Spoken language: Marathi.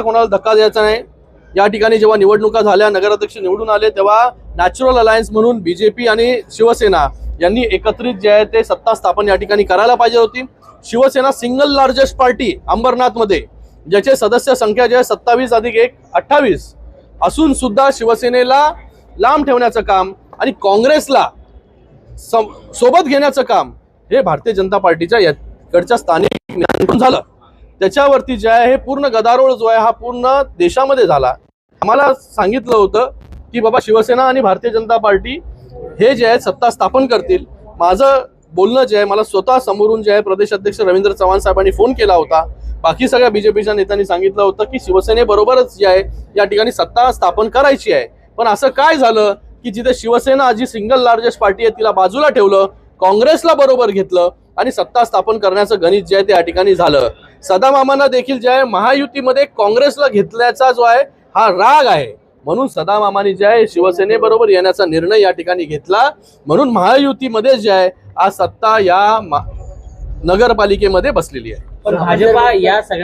कोणाला धक्का द्यायचा नाही। या ठिकाणी जेव्हा निवडणुका झाल्या, नगराध्यक्ष निवडून आले, तेव्हा नॅचरल अलायन्स म्हणून बीजेपी आणि शिवसेना यांनी एकत्रित जे आहे ते सत्ता स्थापन या ठिकाणी करायला पाहिजे होती। शिवसेना सिंगल लार्जेस्ट पार्टी अंबरनाथमध्ये, ज्याचे सदस्य संख्या जे आहे 27 अधिक 1 28 असून सुद्धा शिवसेनेला लांब ठेवण्याचं काम आणि काँग्रेसला सोबत घेण्याचं काम हे भारतीय जनता पार्टीच्या याकडच्या स्थानिक नेत्यांकडून झालं। त्याच्यावरती जे आहे हे पूर्ण गदारोळ जो आहे हा पूर्ण देशामध्ये झाला। आम्हाला सांगितलं होतं की बाबा शिवसेना आणि भारतीय जनता पार्टी हे जे आहे सत्ता स्थापन करतील। माझं बोलणं जे आहे, मला स्वतः समोरून जे आहे प्रदेश अध्यक्ष रवींद्र चव्हाण साहेबांनी फोन केला होता, बाकी सगळ्या बीजेपीच्या नेत्यांनी सांगितलं होतं की शिवसेनेबरोबरच जे आहे या ठिकाणी सत्ता स्थापन करायची आहे। पण असं काय झालं की जिथे शिवसेना जी सिंगल लार्जेस्ट पार्टी आहे तिला बाजूला ठेवलं, काँग्रेसला बरोबर घेतलं आणि सत्ता स्थापन करण्याचं गणित जे आहे ते या ठिकाणी झालं। सदामामांना देखील जे आहे महायुतीमध्ये काँग्रेसला घेतल्याचा जो आहे हा राग आहे, म्हणून सदामामांनी जे आहे शिवसेनेबरोबर येण्याचा निर्णय या ठिकाणी घेतला। म्हणून महायुतीमध्ये जे आहे आज सत्ता या नगरपालिकेमध्ये बसलेली आहे। पण भाजपा या सगळ्या